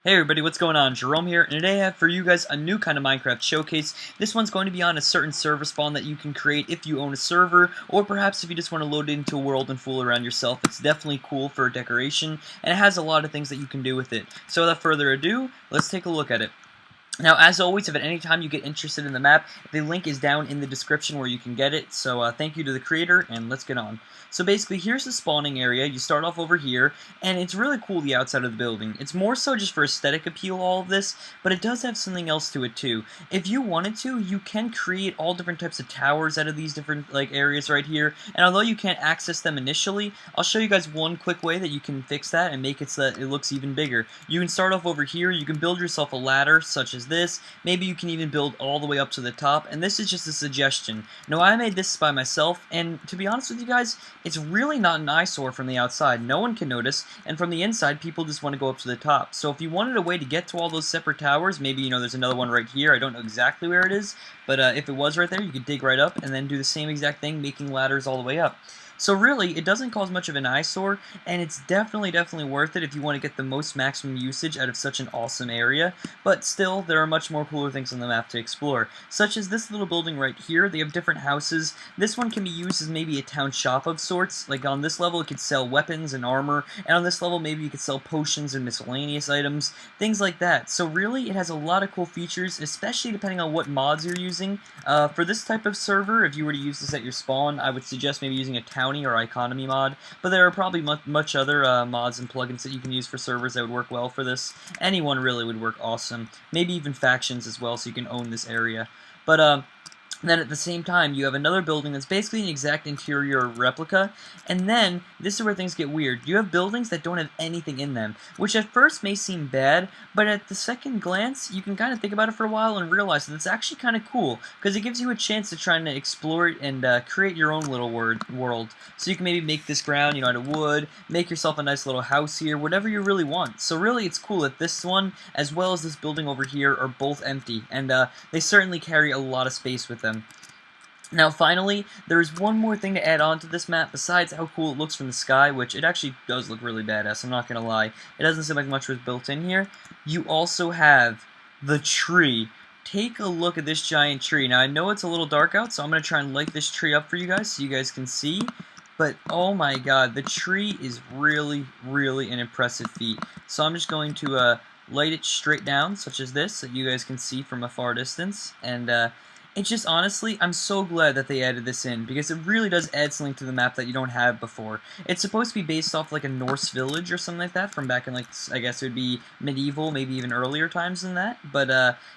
Hey everybody, what's going on? Jerome here, and today I have for you guys a new kind of Minecraft showcase. This one's going to be on a certain server spawn that you can create if you own a server, or perhaps if you just want to load it into a world and fool around yourself. It's definitely cool for decoration, and it has a lot of things that you can do with it. So without further ado, let's take a look at it. Now, as always, if at any time you get interested in the map, the link is down in the description where you can get it, so thank you to the creator, and let's get on. So basically, here's the spawning area. You start off over here, and it's really cool, the outside of the building. It's more so just for aesthetic appeal, all of this, but it does have something else to it, too. If you wanted to, you can create all different types of towers out of these different areas right here, and although you can't access them initially, I'll show you guys one quick way that you can fix that and make it so that it looks even bigger. You can start off over here. You can build yourself a ladder, such as this. Maybe you can even build all the way up to the top, and this is just a suggestion. Now, I made this by myself, and to be honest with you guys, it's really not an eyesore from the outside. No one can notice, and from the inside, people just want to go up to the top. So if you wanted a way to get to all those separate towers, maybe, you know, there's another one right here. I don't know exactly where it is, but if it was right there, you could dig right up and then do the same exact thing, making ladders all the way up. So really, it doesn't cause much of an eyesore, and it's definitely worth it if you want to get the most maximum usage out of such an awesome area, but still, there are much more cooler things on the map to explore, such as this little building right here. They have different houses. This one can be used as maybe a town shop of sorts. Like on this level, it could sell weapons and armor, and on this level, maybe you could sell potions and miscellaneous items, things like that. So really, it has a lot of cool features, especially depending on what mods you're using. For this type of server, if you were to use this at your spawn, I would suggest maybe using a town or economy mod, but there are probably much other mods and plugins that you can use for servers that would work well for this. Anyone really would work awesome. Maybe even factions as well, so you can own this area. But then at the same time, you have another building that's basically an exact interior replica, and then, this is where things get weird. You have buildings that don't have anything in them, which at first may seem bad, but at the second glance, you can kind of think about it for a while and realize that it's actually kind of cool, because it gives you a chance to try and explore it and create your own little world. So you can maybe make this ground, you know, out of wood, make yourself a nice little house here, whatever you really want. So really, it's cool that this one, as well as this building over here, are both empty, and they certainly carry a lot of space with them. Now finally, there is one more thing to add on to this map besides how cool it looks from the sky, which it actually does look really badass, I'm not gonna lie. It doesn't seem like much was built in here. You also have the tree. Take a look at this giant tree. Now I know it's a little dark out, so I'm gonna try and light this tree up for you guys so you guys can see. But oh my god, the tree is really an impressive feat. So I'm just going to light it straight down, such as this, so you guys can see from a far distance. And it's just, honestly, I'm so glad that they added this in, because it really does add something to the map that you don't have before. It's supposed to be based off like a Norse village or something like that from back in, like, I guess it would be medieval, maybe even earlier times than that, but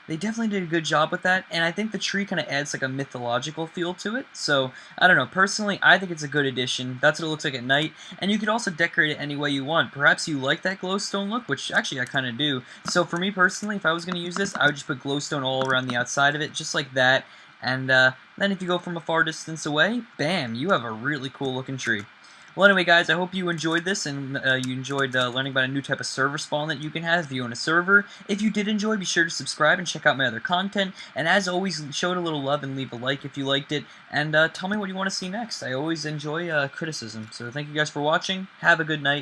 they definitely did a good job with that, and I think the tree kind of adds like a mythological feel to it, so, I don't know, personally, I think it's a good addition. That's what it looks like at night, and you could also decorate it any way you want. Perhaps you like that glowstone look, which actually I kind of do, so for me personally, if I was going to use this, I would just put glowstone all around the outside of it, just like that. And then if you go from a far distance away, bam, you have a really cool looking tree. Well, anyway, guys, I hope you enjoyed this, and you enjoyed learning about a new type of server spawn that you can have if you own a server. If you did enjoy, be sure to subscribe and check out my other content. And as always, show it a little love and leave a like if you liked it. And tell me what you want to see next. I always enjoy criticism. So thank you guys for watching. Have a good night.